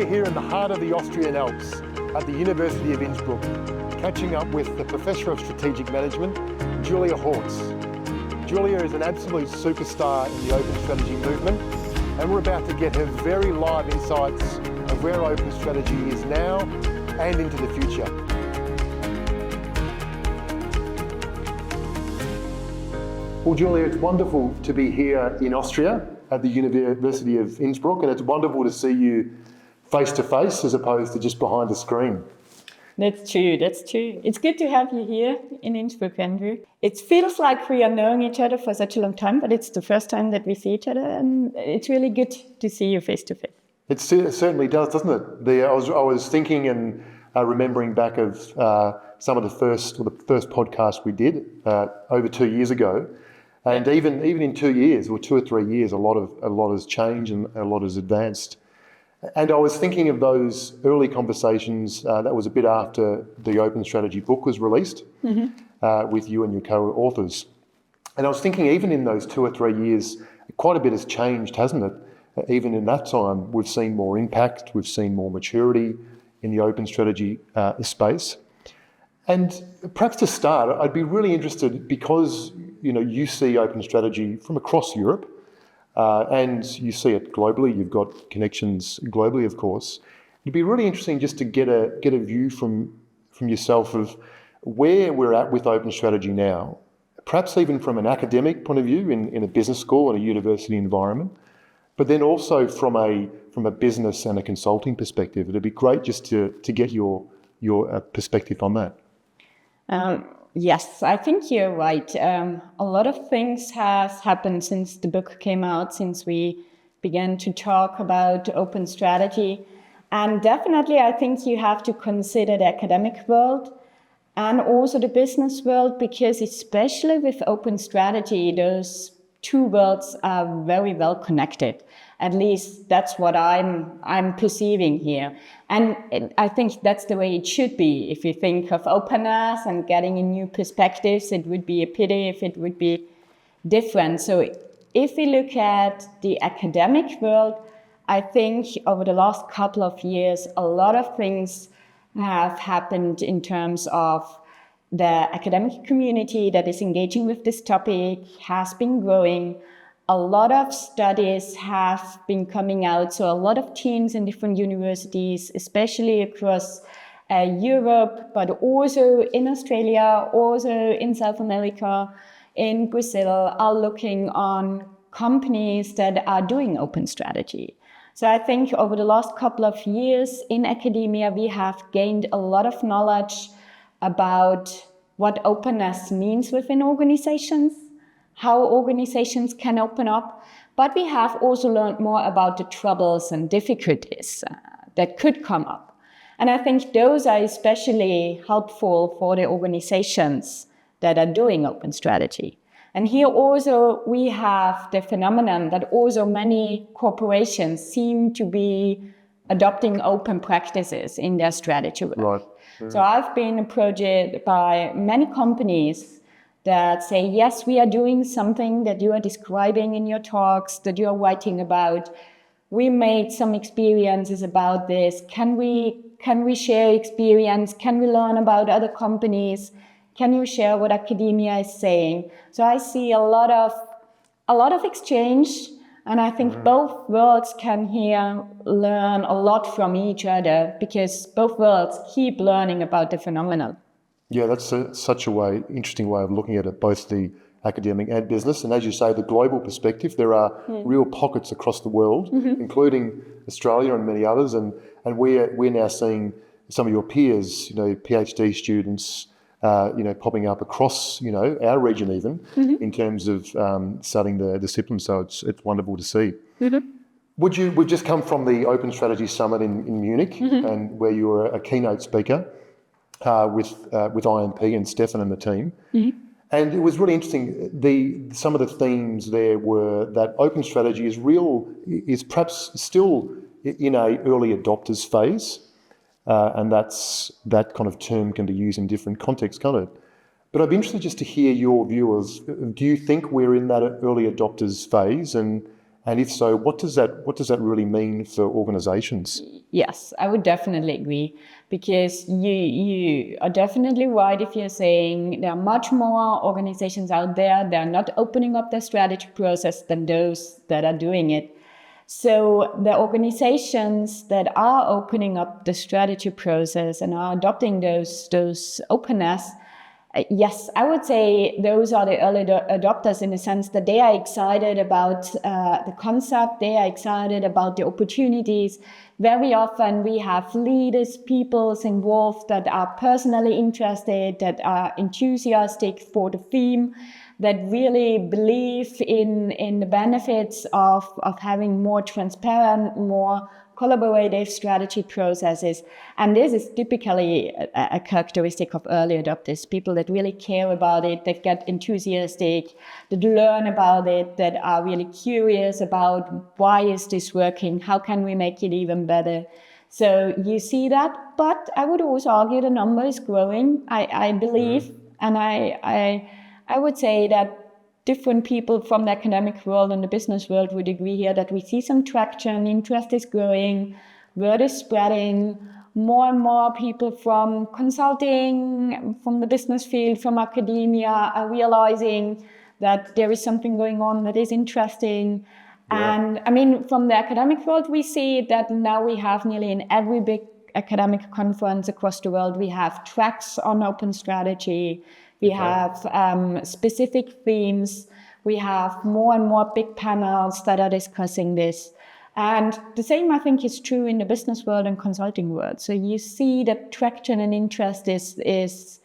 We're here in the heart of the Austrian Alps at the University of Innsbruck, catching up with the Professor of Strategic Management, Julia Hautz. Julia is an absolute superstar in the open strategy movement, and we're about to get her very live insights of where open strategy is now and into the future. Well, Julia, it's wonderful to be here in Austria at the University of Innsbruck, and it's wonderful to see you face to face as opposed to just behind a screen. That's true. It's good to have you here in Innsbruck, Andrew. It feels like we are knowing each other for such a long time, but it's the first time that we see each other, and it's really good to see you face to face. It certainly does, doesn't it? I was thinking and remembering back of some of the first podcast we did over 2 years ago, and even in 2 years or 2 or 3 years, a lot has changed and a lot has advanced. And I was thinking of those early conversations, that was a bit after the Open Strategy book was released, with you and your co-authors. And I was thinking even in those 2 or 3 years, quite a bit has changed, hasn't it? Even in that time, we've seen more impact, we've seen more maturity in the open strategy space. And perhaps to start, I'd be really interested, because you see open strategy from across Europe, and you see it globally. You've got connections globally, of course. It'd be really interesting just to get a view from yourself of where we're at with open strategy now, perhaps even from an academic point of view in a business school and a university environment, but then also from a business and a consulting perspective. It'd be great just to get your perspective on that. Yes, I think you're right. A lot of things have happened since the book came out, since we began to talk about open strategy. And definitely, I think you have to consider the academic world and also the business world, because especially with open strategy, those two worlds are very well connected. At least that's what I'm perceiving here. And I think that's the way it should be. If you think of openness and getting in new perspectives, it would be a pity if it would be different. So if we look at the academic world, I think over the last couple of years, a lot of things have happened in terms of the academic community that is engaging with this topic has been growing. A lot of studies have been coming out, so a lot of teams in different universities, especially across Europe, but also in Australia, also in South America, in Brazil, are looking on companies that are doing open strategy. So I think over the last couple of years in academia, we have gained a lot of knowledge about what openness means within organizations, how organizations can open up, but we have also learned more about the troubles and difficulties that could come up. And I think those are especially helpful for the organizations that are doing open strategy. And here also we have the phenomenon that also many corporations seem to be adopting open practices in their strategy work. Right. So I've been approached by many companies that say, yes, we are doing something that you are describing in your talks, that you are writing about. We made some experiences about this. Can we share experience? Can we learn about other companies? Can you share what academia is saying? So I see a lot of exchange, and I think both worlds can here learn a lot from each other, because both worlds keep learning about the phenomenon. Yeah, that's such a interesting way of looking at it, both the academic and business. And as you say, the global perspective, there are real pockets across the world, including Australia and many others. And we're now seeing some of your peers, PhD students, popping up across, our region even, in terms of studying the discipline. So it's wonderful to see. We've just come from the Open Strategy Summit in Munich, and where you were a keynote speaker with IMP and Stephan and the team. And it was really interesting. Some of the themes there were that open strategy is perhaps still in a early adopters phase. And that kind of term can be used in different contexts, can't it? But I'd be interested just to hear your views. Do you think we're in that early adopters phase? And And if so, what does that really mean for organisations? Yes, I would definitely agree, because you are definitely right if you're saying there are much more organizations out there that are not opening up their strategy process than those that are doing it. So the organizations that are opening up the strategy process and are adopting those openness, yes, I would say those are the early adopters, in the sense that they are excited about the concept, they are excited about the opportunities. Very often we have leaders, people involved that are personally interested, that are enthusiastic for the theme, that really believe in the benefits of having more transparent, more collaborative strategy processes. And this is typically a characteristic of early adopters, people that really care about it, that get enthusiastic, that learn about it, that are really curious about why is this working, how can we make it even better. So you see that, but I would also argue the number is growing. I believe, and I would say that different people from the academic world and the business world would agree here that we see some traction, interest is growing, word is spreading, more and more people from consulting, from the business field, from academia are realizing that there is something going on that is interesting. Yeah. And I mean, from the academic world, we see that now we have nearly in every big academic conference across the world, we have tracks on open strategy. We have specific themes. We have more and more big panels that are discussing this. And the same, I think, is true in the business world and consulting world. So you see that traction and interest is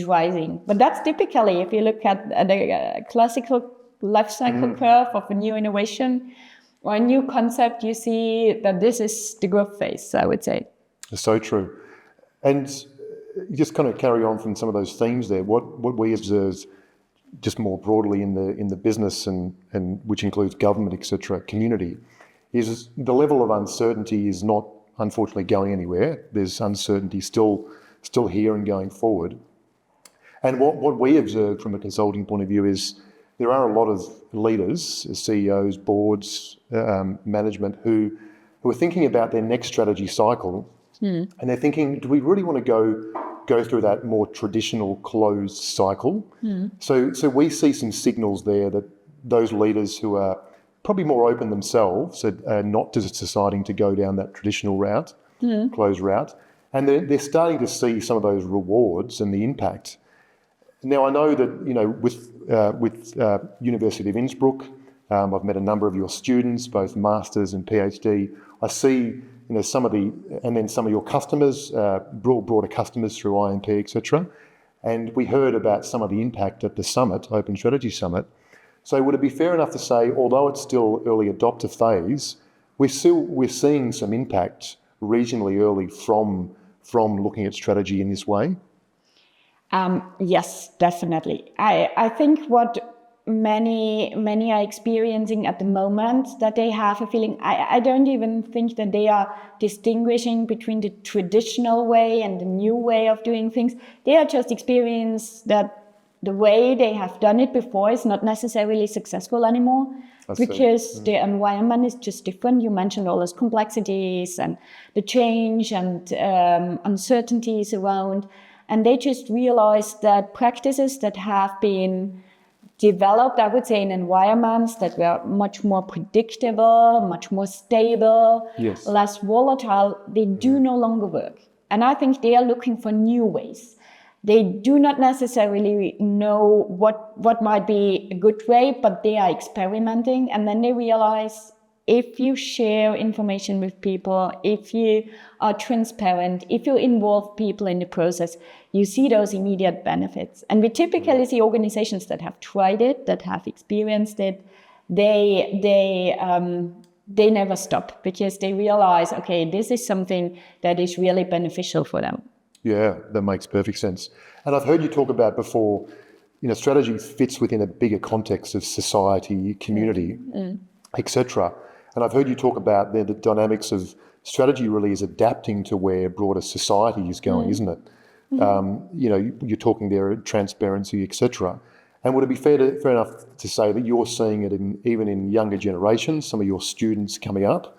rising. But that's typically, if you look at the classical life cycle curve of a new innovation or a new concept, you see that this is the growth phase, I would say. So true. And just kind of carry on from some of those themes there. What we observe, just more broadly in the business and which includes government, etc., community, is the level of uncertainty is not, unfortunately, going anywhere. There's uncertainty still here and going forward. And what we observe from a consulting point of view is there are a lot of leaders, CEOs, boards, management who are thinking about their next strategy cycle. And they're thinking, do we really want to go through that more traditional closed cycle? So we see some signals there that those leaders who are probably more open themselves are not just deciding to go down that traditional route, closed route, and they're starting to see some of those rewards and the impact. Now I know that with University of Innsbruck, I've met a number of your students, both masters and PhD. I see some of your customers, broader customers through IMP, etc. And we heard about some of the impact at the summit, Open Strategy Summit. So would it be fair enough to say, although it's still early adopter phase, we're seeing some impact regionally early from looking at strategy in this way? Yes, definitely. I think what many are experiencing at the moment, that they have a feeling, I don't even think that they are distinguishing between the traditional way and the new way of doing things. They are just experiencing that the way they have done it before is not necessarily successful anymore, because the environment is just different. You mentioned all those complexities and the change and uncertainties around, and they just realized that practices that have been developed, I would say, in environments that were much more predictable, much more stable, less volatile, they do no longer work. And I think they are looking for new ways. They do not necessarily know what might be a good way, but they are experimenting. And then they realize, if you share information with people, if you are transparent, if you involve people in the process, you see those immediate benefits. And we typically see organizations that have tried it, that have experienced it, they never stop, because they realize, okay, this is something that is really beneficial for them. Yeah, that makes perfect sense. And I've heard you talk about before, strategy fits within a bigger context of society, community, etc. And I've heard you talk about the dynamics of strategy really is adapting to where broader society is going, isn't it? You're talking there transparency, etc. And would it be fair enough to say that you're seeing it even in younger generations, some of your students coming up,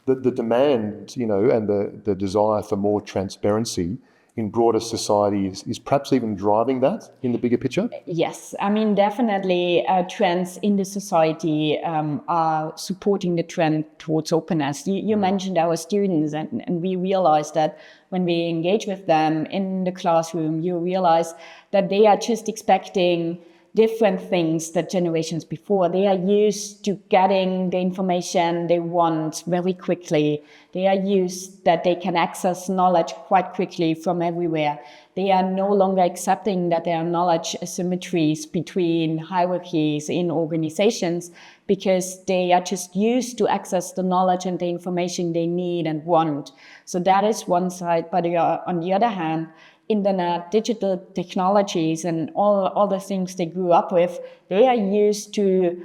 that the demand, and the desire for more transparency in broader society is perhaps even driving that in the bigger picture? Yes, I mean, definitely trends in the society are supporting the trend towards openness. You mentioned our students, and we realize that when we engage with them in the classroom, you realize that they are just expecting different things that generations before. They are used to getting the information they want very quickly. They are used that they can access knowledge quite quickly from everywhere. They are no longer accepting that there are knowledge asymmetries between hierarchies in organizations, because they are just used to access the knowledge and the information they need and want. So that is one side. But on the other hand, internet, digital technologies, and all the things they grew up with, they are used to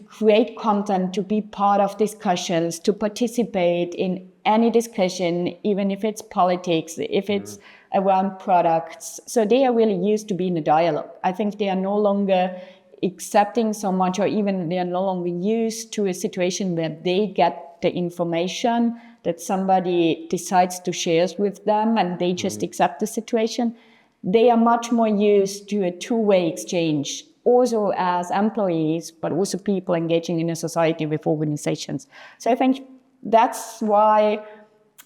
create content, to be part of discussions, to participate in any discussion, even if it's politics, if it's around products. So they are really used to be in a dialogue. I think they are no longer accepting so much, or even they are no longer used to a situation where they get the information that somebody decides to share with them and they just accept the situation. They are much more used to a two-way exchange, also as employees, but also people engaging in a society with organizations. So I think that's why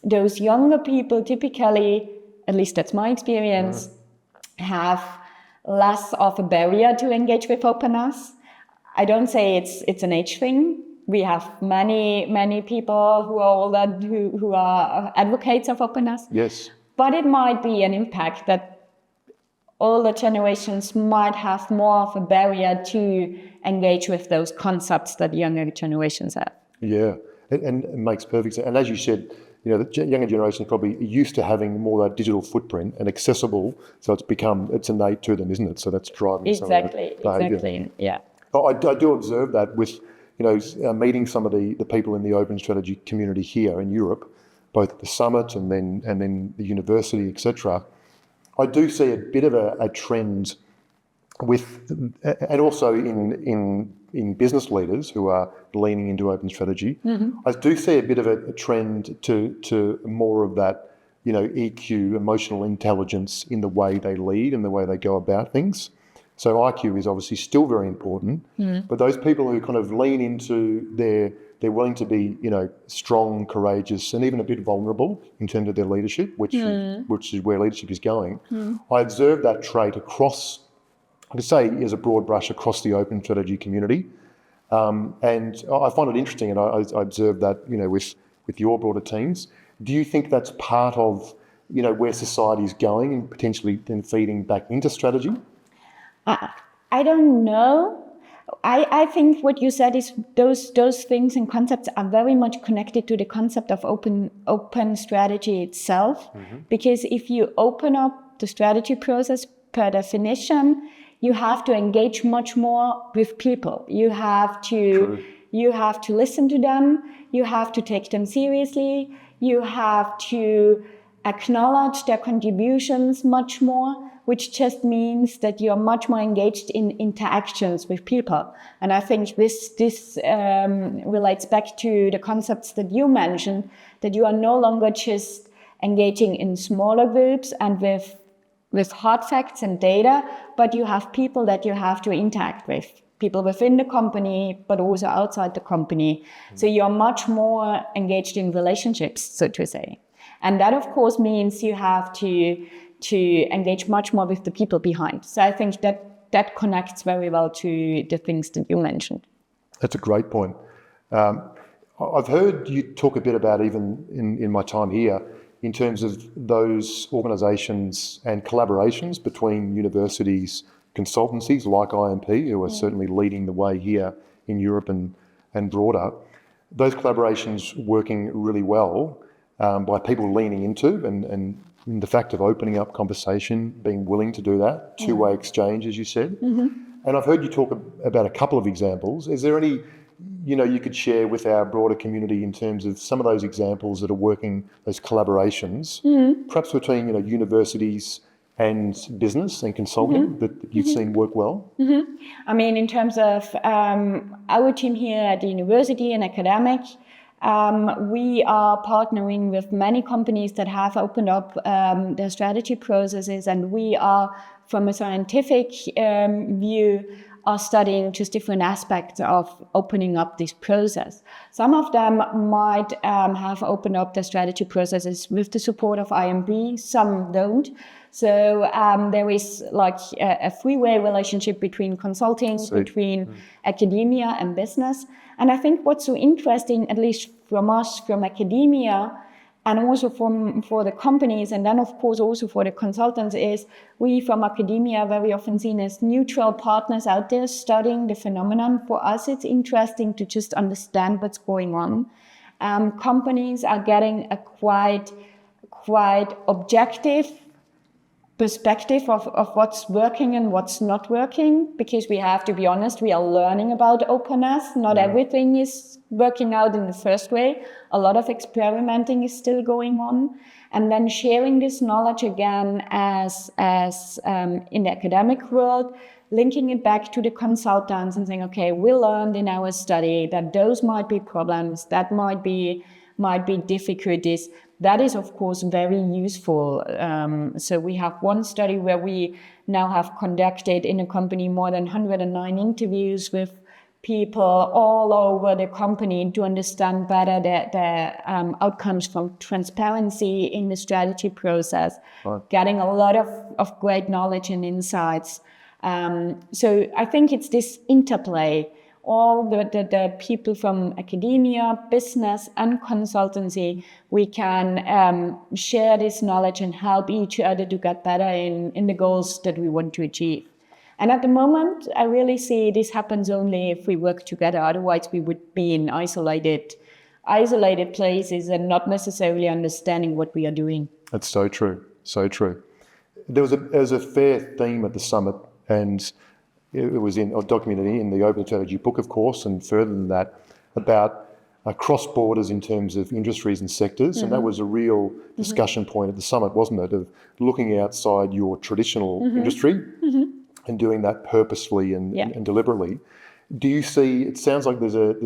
those younger people typically, at least that's my experience, have less of a barrier to engage with openness. I don't say it's an age thing. We have many people who are older who are advocates of openness. Yes. But it might be an impact that older generations might have more of a barrier to engage with those concepts that younger generations have. Yeah, and it makes perfect sense. And as you said, the younger generation is probably used to having more that digital footprint and accessible, so it's innate to them, isn't it? So that's driving some of that behaviour. Exactly, yeah. I do observe that with, meeting some of the people in the open strategy community here in Europe, both the summit and then the university, etc. I do see a bit of a trend with, and also in business leaders who are leaning into open strategy. I do see a bit of a trend to more of that, EQ, emotional intelligence, in the way they lead and the way they go about things. So IQ is obviously still very important, but those people who kind of lean into they're willing to be, strong, courageous, and even a bit vulnerable in terms of their leadership, which is where leadership is going. I observe that trait across, I could say as a broad brush, across the open strategy community. And I find it interesting, and I observe that, with your broader teams. Do you think that's part of, where society is going and potentially then feeding back into strategy? I don't know. I think what you said is those things and concepts are very much connected to the concept of open strategy itself. Because if you open up the strategy process, per definition, you have to engage much more with people. You have to listen to them. You have to take them seriously. You have to acknowledge their contributions much more, which just means that you're much more engaged in interactions with people. And I think this relates back to the concepts that you mentioned, that you are no longer just engaging in smaller groups and with hard facts and data, but you have people that you have to interact with, people within the company, but also outside the company. So you're much more engaged in relationships, so to say. And that, of course, means you have to engage much more with the people behind. So I think that connects very well to the things that you mentioned. That's a great point. I've heard you talk a bit about, even in my time here, in terms of those organisations and collaborations between universities, consultancies like IMP, who are certainly leading the way here in Europe and broader. Those collaborations working really well by people leaning into and the fact of opening up conversation, being willing to do that, two-way exchange, as you said. And I've heard you talk about a couple of examples. Is there any, you could share with our broader community in terms of some of those examples that are working, those collaborations, perhaps between, universities and business and consulting that you've seen work well? I mean, in terms of our team here at the university and academic, we are partnering with many companies that have opened up their strategy processes, and we are, from a scientific view, are studying just different aspects of opening up this process. Some of them might have opened up their strategy processes with the support of IMB, some don't. So there is like a three-way relationship between consulting, between academia and business. And I think what's so interesting, at least from us, from academia, and also for the companies, and then of course also for the consultants, is we from academia are very often seen as neutral partners out there studying the phenomenon. For us, it's interesting to just understand what's going on. Companies are getting a quite objective perspective of what's working and what's not working, because we have to be honest, we are learning about openness. Not everything is working out in the first way. A lot of experimenting is still going on. And then sharing this knowledge again as in the academic world, linking it back to the consultants and saying, okay, we learned in our study that those might be problems, that might be difficulties. That is, of course, very useful. So we have one study where we now have conducted in a company more than 109 interviews with people all over the company to understand better the outcomes from transparency in the strategy process, getting a lot of great knowledge and insights. So I think it's this interplay. All the people from academia, business, and consultancy, we can share this knowledge and help each other to get better in the goals that we want to achieve. And at the moment, I really see this happens only if we work together. Otherwise, we would be in isolated places and not necessarily understanding what we are doing. That's so true, so true. There was a fair theme at the summit, and it was documented in the Open Strategy book, of course, and further than that, about cross borders in terms of industries and sectors. And that was a real discussion point at the summit, wasn't it? Of looking outside your traditional industry and doing that purposefully and deliberately. Do you see? It sounds like there's a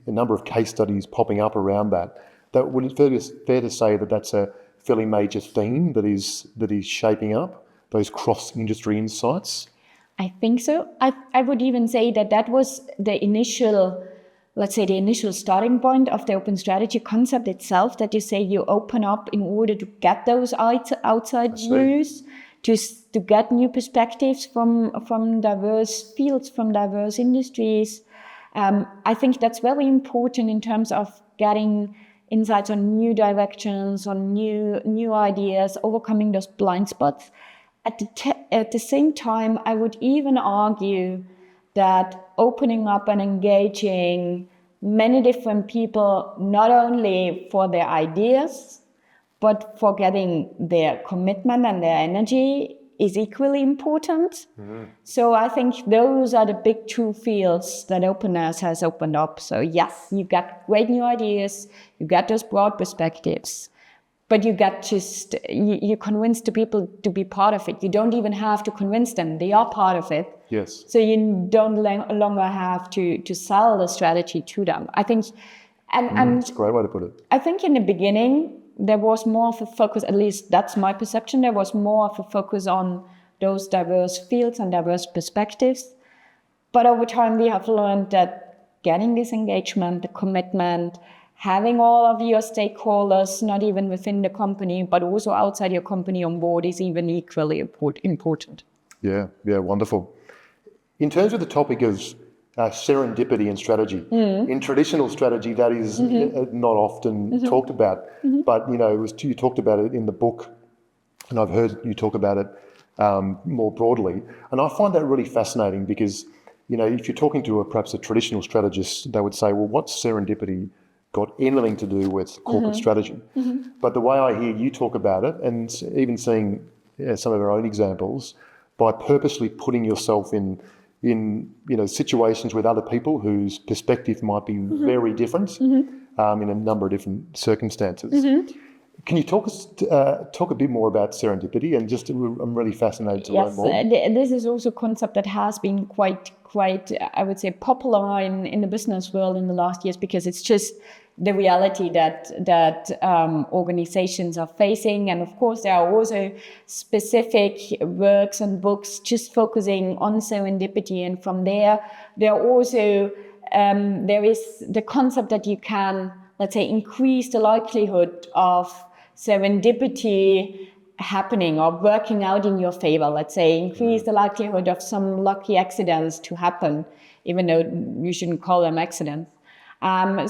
number of case studies popping up around that. That would it be fair to say that that's a fairly major theme that is shaping up those cross industry insights? I think so. I would even say that was the initial, let's say, the initial starting point of the open strategy concept itself, that you say you open up in order to get those outside views, to get new perspectives from diverse fields, from diverse industries. I think that's very important in terms of getting insights on new directions, on new ideas, overcoming those blind spots. At the same time, I would even argue that opening up and engaging many different people, not only for their ideas, but for getting their commitment and their energy, is equally important. So I think those are the big two fields that openness has opened up. So yes, you get great new ideas, you get those broad perspectives, but you you convince the people to be part of it. You don't even have to convince them. They are part of it. Yes. So you don't longer have to sell the strategy to them. I think, and it's a great way to put it. I think in the beginning, there was more of a focus, at least that's my perception, there was more of a focus on those diverse fields and diverse perspectives. But over time, we have learned that getting this engagement, the commitment, having all of your stakeholders, not even within the company, but also outside your company on board, is even equally important. Yeah, wonderful. In terms of the topic of serendipity and strategy, in traditional strategy, that is not often talked about. But you talked about it in the book, and I've heard you talk about it more broadly. And I find that really fascinating because, if you're talking to perhaps a traditional strategist, they would say, well, what's serendipity got anything to do with corporate strategy? But the way I hear you talk about it, and even seeing some of our own examples, by purposely putting yourself in situations with other people whose perspective might be very different in a number of different circumstances. Can you talk a bit more about serendipity? And just, I'm really fascinated to learn more. Yes, this is also a concept that has been quite, I would say, popular in the business world in the last years, because it's just the reality that organizations are facing. And of course, there are also specific works and books just focusing on serendipity. And from there also there is the concept that you can, let's say, increase the likelihood of serendipity happening or working out in your favor. Let's say increase the likelihood of some lucky accidents to happen, even though you shouldn't call them accidents.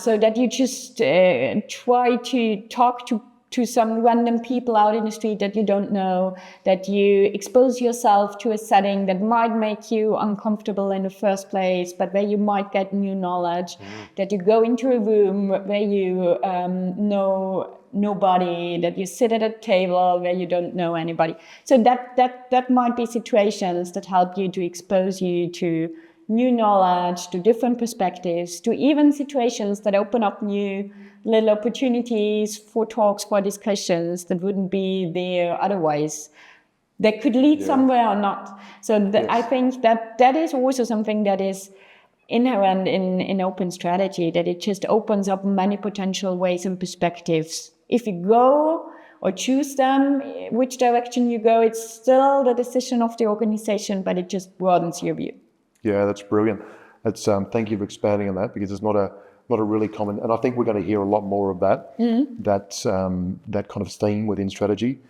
So that you just try to talk to some random people out in the street that you don't know, that you expose yourself to a setting that might make you uncomfortable in the first place, but where you might get new knowledge, that you go into a room where you know nobody, that you sit at a table where you don't know anybody. So that might be situations that help you to expose you to new knowledge, to different perspectives, to even situations that open up new little opportunities for talks, for discussions that wouldn't be there otherwise. They could lead somewhere or not. So I think that is also something that is inherent in open strategy, that it just opens up many potential ways and perspectives. If you go or choose them, which direction you go, it's still the decision of the organization, but it just broadens your view. Yeah, that's brilliant. That's thank you for expanding on that, because it's not a really common, and I think we're going to hear a lot more of that that kind of theme within strategy,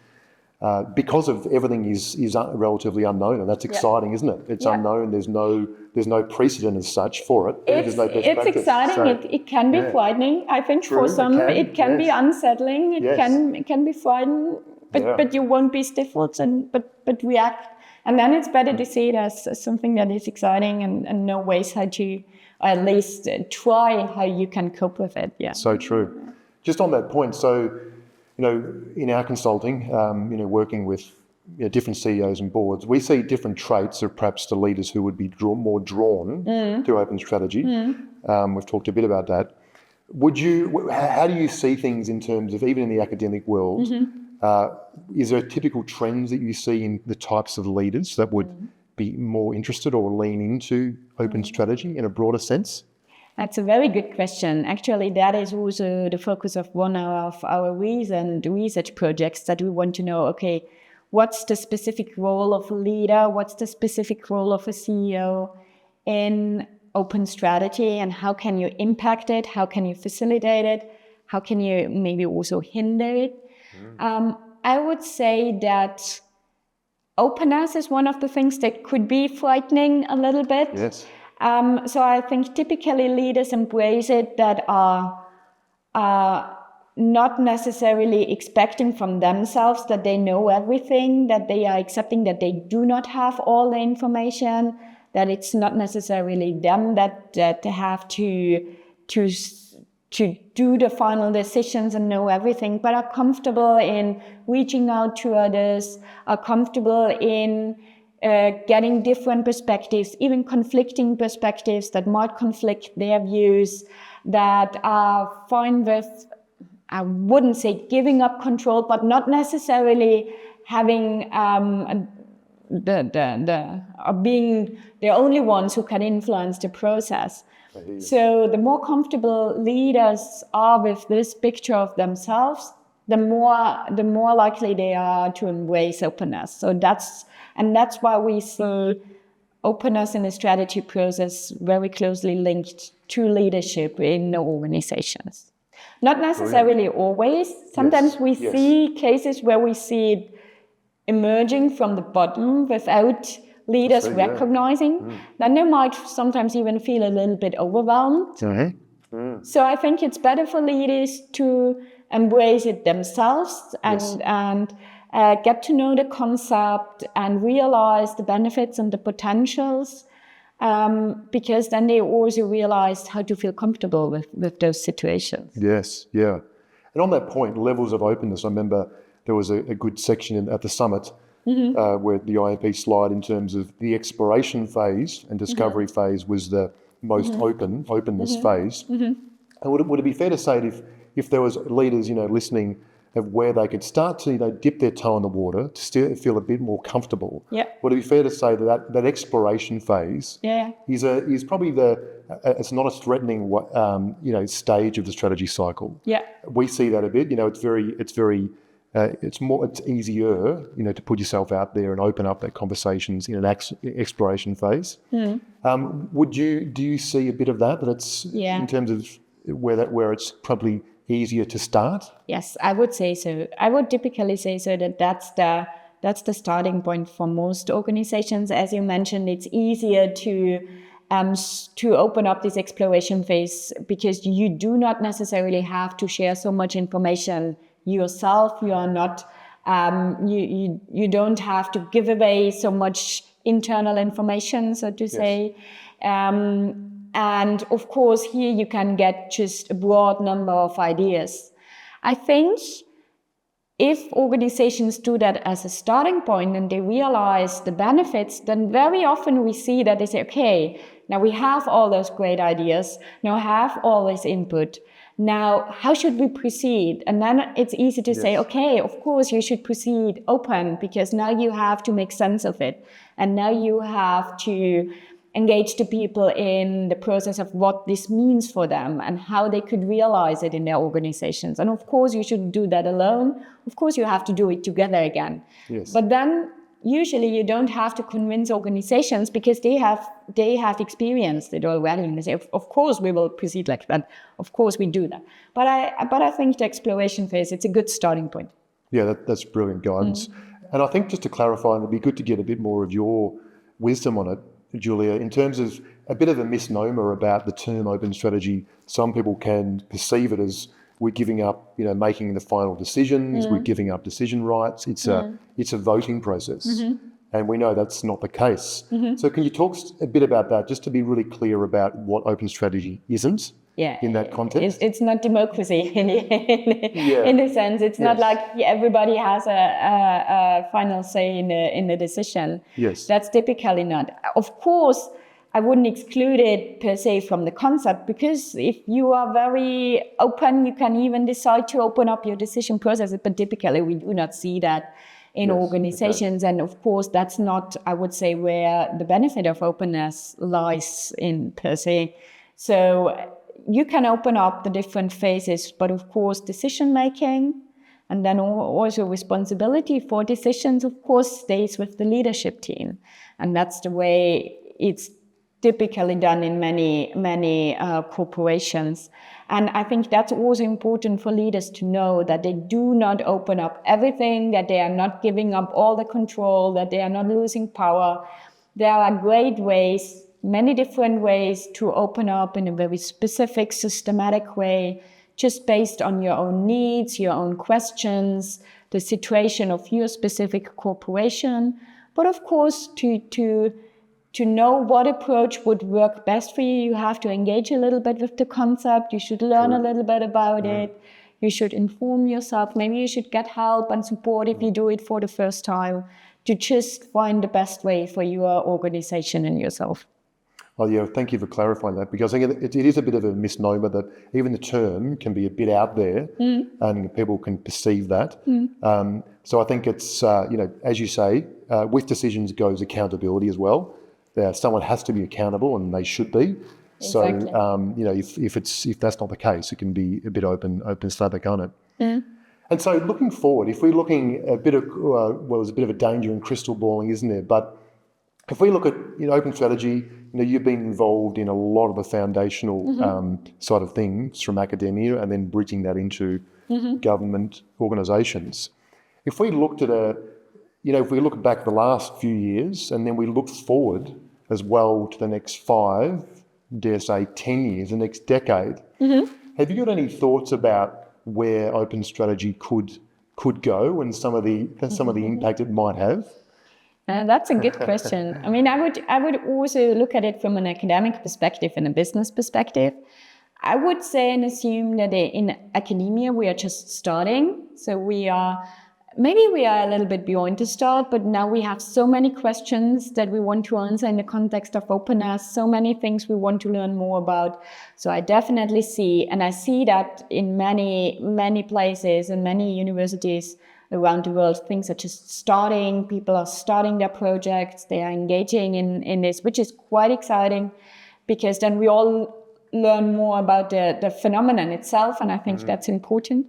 because of everything is relatively unknown, and that's exciting, isn't it? It's unknown. There's no precedent as such for it. There's no best practice. It's exciting. So, it can be frightening. I think for some it can be unsettling. It can be frightening, but you won't be stifled but react. And then it's better to see it as something that is exciting and know ways how to, or at least try how you can cope with it. Yeah. So true. Just on that point, so, in our consulting, working with different CEOs and boards, we see different traits of perhaps the leaders who would be more drawn to open strategy. We've talked a bit about that. How do you see things in terms of, even in the academic world, is there typical trends that you see in the types of leaders that would be more interested or lean into open strategy in a broader sense? That's a very good question. Actually, that is also the focus of one of our recent research projects, that we want to know, okay, what's the specific role of a leader? What's the specific role of a CEO in open strategy, and how can you impact it? How can you facilitate it? How can you maybe also hinder it? I would say that openness is one of the things that could be frightening a little bit. Yes. So I think typically leaders embrace it that are not necessarily expecting from themselves that they know everything, that they are accepting that they do not have all the information, that it's not necessarily them that have to do the final decisions and know everything, but are comfortable in reaching out to others, are comfortable in getting different perspectives, even conflicting perspectives that might conflict their views, that are fine with, I wouldn't say giving up control, but not necessarily having being the only ones who can influence the process. So the more comfortable leaders are with this picture of themselves, the more likely they are to embrace openness. So that's why we see openness in the strategy process very closely linked to leadership in the organizations. Not necessarily always. Sometimes we see cases where we see it emerging from the bottom without leaders recognizing. Then they might sometimes even feel a little bit overwhelmed. So I think it's better for leaders to embrace it themselves and get to know the concept and realize the benefits and the potentials, because then they also realize how to feel comfortable with those situations. Yes, yeah. And on that point, levels of openness, I remember there was a good section at the summit where the IMP slide in terms of the exploration phase and discovery phase was the most openness phase. And would it be fair to say that if there was leaders, listening, of where they could start to, dip their toe in the water to still feel a bit more comfortable. Yeah. Would it be fair to say that exploration phase is probably it's not a threatening stage of the strategy cycle. Yeah. We see that a bit. It's easier, to put yourself out there and open up that conversations in an exploration phase. Do you see a bit of that it's in terms of where it's probably easier to start? Yes, I would say so. I would typically say so that's the starting point for most organizations. As you mentioned, it's easier to open up this exploration phase because you do not necessarily have to share so much information yourself. You are not you don't have to give away so much internal information, so to say. And of course, here you can get just a broad number of ideas. I think if organizations do that as a starting point and they realize the benefits, then very often we see that they say, okay, now we have all those great ideas, now have all this input. Now, how should we proceed? And then it's easy to say, okay, of course you should proceed open because now you have to make sense of it. And now you have to engage the people in the process of what this means for them and how they could realize it in their organizations. And of course, you shouldn't do that alone. Of course, you have to do it together again. Yes. But then usually you don't have to convince organizations because they have experienced it already. And they say, of course, we will proceed like that. Of course, we do that. But I think the exploration phase, it's a good starting point. Yeah, that's brilliant guidance. And I think just to clarify, and it'd be good to get a bit more of your wisdom on it, Julia, in terms of a bit of a misnomer about the term open strategy. Some people can perceive it as we're giving up, making the final decisions, we're giving up decision rights. It's a voting process. And we know that's not the case. So can you talk a bit about that, just to be really clear about what open strategy isn't in that context? It's not democracy in the sense. It's not like everybody has a final say in the decision. Yes. That's typically not. Of course, I wouldn't exclude it per se from the concept because if you are very open, you can even decide to open up your decision process. But typically, we do not see that in organizations. Okay. And of course, that's not, I would say, where the benefit of openness lies in per se. So you can open up the different phases, but of course, decision-making and then also responsibility for decisions, of course, stays with the leadership team. And that's the way it's typically done in many corporations. And I think that's also important for leaders to know that they do not open up everything, that they are not giving up all the control, that they are not losing power. There are great ways, many different ways to open up in a very specific, systematic way, just based on your own needs, your own questions, the situation of your specific corporation. But of course, to know what approach would work best for you, you have to engage a little bit with the concept. You should learn a little bit about it. You should inform yourself. Maybe you should get help and support if you do it for the first time to just find the best way for your organization and yourself. Oh yeah, thank you for clarifying that, because I think it is a bit of a misnomer that even the term can be a bit out there and people can perceive that. So I think it's, as you say, with decisions goes accountability as well. Someone has to be accountable, and they should be. Exactly. So, if that's not the case, it can be a bit open static, can't it? And so, looking forward, if we're looking a bit of, there's a bit of a danger in crystal balling, isn't there? But if we look at open strategy, you've been involved in a lot of the foundational side of things from academia, and then bridging that into government organisations. If we looked at if we look back the last few years, and then we look forward as well to the next 5, dare say 10 years, the next decade, have you got any thoughts about where open strategy could go and some of the impact it might have? That's a good question. I mean, I would also look at it from an academic perspective and a business perspective. I would say and assume that in academia we are just starting, so we are maybe we are a little bit beyond the start, but now we have so many questions that we want to answer in the context of openness, so many things we want to learn more about. So I definitely see, and I see that in many places and many universities around the world, things are just starting, people are starting their projects, they are engaging in this, which is quite exciting, because then we all learn more about the phenomenon itself, and I think that's important.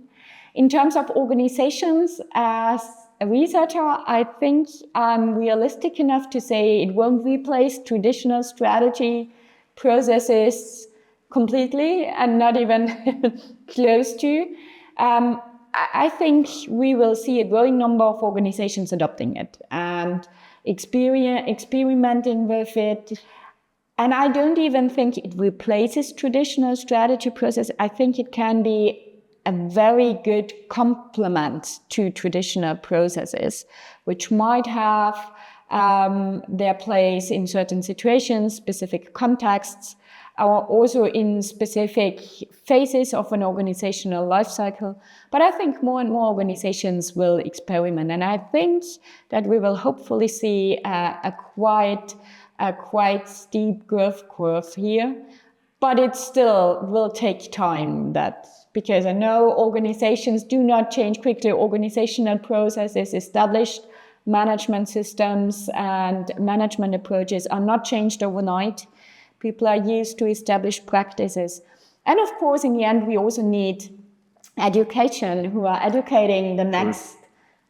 In terms of organizations, as a researcher, I think I'm realistic enough to say it won't replace traditional strategy processes completely, and not even close to. I think we will see a growing number of organizations adopting it and experimenting with it. And I don't even think it replaces traditional strategy process. I think it can be a very good complement to traditional processes, which might have their place in certain situations, specific contexts, or also in specific phases of an organizational life cycle. But I think more and more organizations will experiment. And I think that we will hopefully see a quite steep growth curve here. But it still will take time, because I know organizations do not change quickly. Organizational processes, established management systems and management approaches are not changed overnight. People are used to established practices. And of course, in the end, we also need education, who are educating the next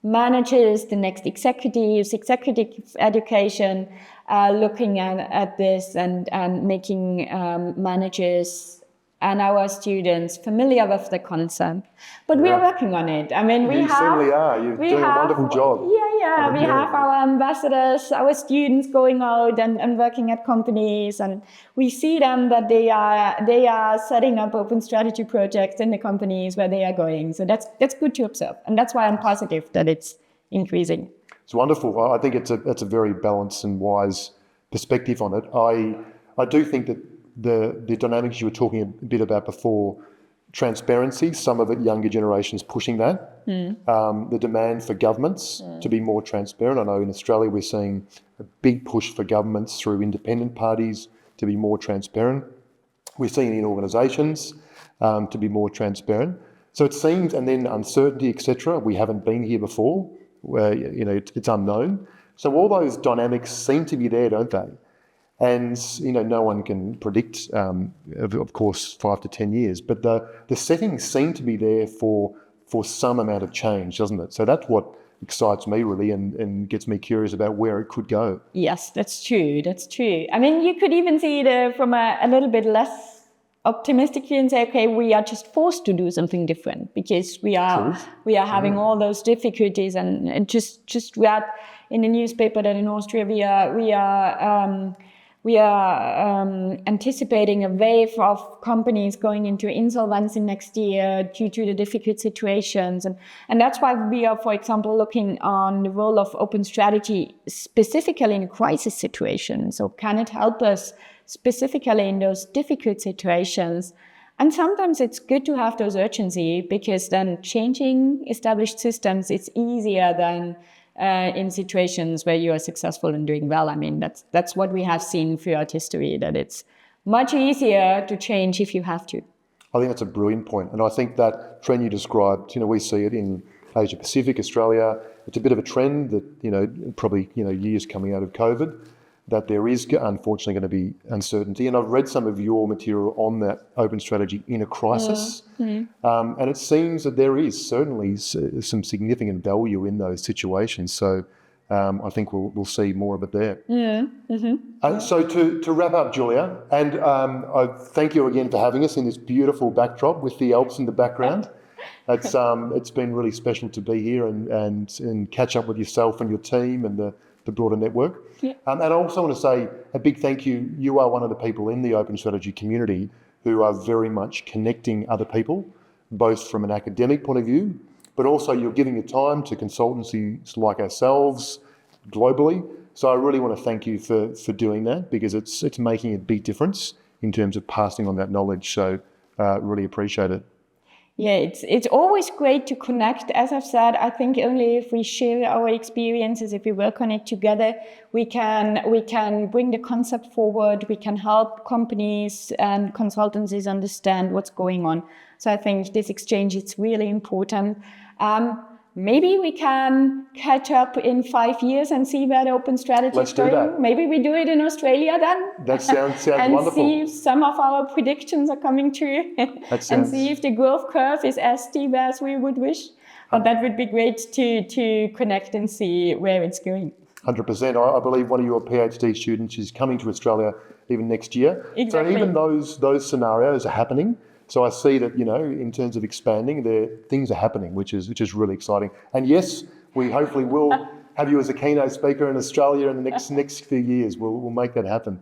managers, the next executives, executive education, looking at this and making managers and our students familiar with the concept. But we are working on it. I mean, you certainly are. You're doing a wonderful job. Yeah. We have our ambassadors, our students going out and working at companies, and we see them that they are setting up open strategy projects in the companies where they are going. So that's good to observe, and that's why I'm positive that it's increasing. It's wonderful. I think that's a very balanced and wise perspective on it. I do think that the dynamics you were talking a bit about before, transparency, some of it younger generations pushing that, the demand for governments to be more transparent. I know in Australia we're seeing a big push for governments through independent parties to be more transparent. We're seeing it in organisations to be more transparent. So it seems, and then uncertainty, etc. We haven't been here before, where it's unknown. So all those dynamics seem to be there, don't they? And no one can predict, of course, 5 to 10 years. But the settings seem to be there for some amount of change, doesn't it? So that's what excites me really, and gets me curious about where it could go. Yes, that's true. I mean, you could even see it from a little bit less optimistic view and say, okay, we are just forced to do something different because we are having all those difficulties, and just read in the newspaper that in Austria we are anticipating a wave of companies going into insolvency next year due to the difficult situations. And that's why we are, for example, looking on the role of open strategy specifically in a crisis situation. So can it help us specifically in those difficult situations? And sometimes it's good to have those urgency, because then changing established systems, it's easier than in situations where you are successful and doing well. I mean, that's what we have seen throughout history, that it's much easier to change if you have to. I think that's a brilliant point. And I think that trend you described, we see it in Asia Pacific, Australia. It's a bit of a trend that, probably, years coming out of COVID, that there is unfortunately going to be uncertainty. And I've read some of your material on that open strategy in a crisis. And it seems that there is certainly some significant value in those situations. So I think we'll see more of it there. So to wrap up, Julia, and I thank you again for having us in this beautiful backdrop with the Alps in the background. It's been really special to be here and catch up with yourself and your team and the broader network. And I also want to say a big thank you. You are one of the people in the open strategy community who are very much connecting other people, both from an academic point of view, but also you're giving your time to consultancies like ourselves globally. So I really want to thank you for doing that, because it's making a big difference in terms of passing on that knowledge. So really appreciate it. Yeah, it's always great to connect. As I've said, I think only if we share our experiences, if we work on it together, we can bring the concept forward. We can help companies and consultancies understand what's going on. So I think this exchange is really important. Maybe we can catch up in 5 years and see where the open strategy Let's is do going. that. Maybe we do it in Australia then. That sounds and wonderful. see if some of our predictions are coming true. And see if the growth curve is as steep as we would wish. But that would be great to connect and see where it's going. 100%. I believe one of your PhD students is coming to Australia even next year. Exactly. So even those scenarios are happening. So I see that, in terms of expanding, things are happening, which is really exciting. And yes, we hopefully will have you as a keynote speaker in Australia in the next few years. We'll make that happen.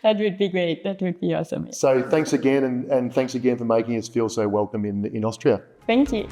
That would be great. That would be awesome. So thanks again, and thanks again for making us feel so welcome in Austria. Thank you.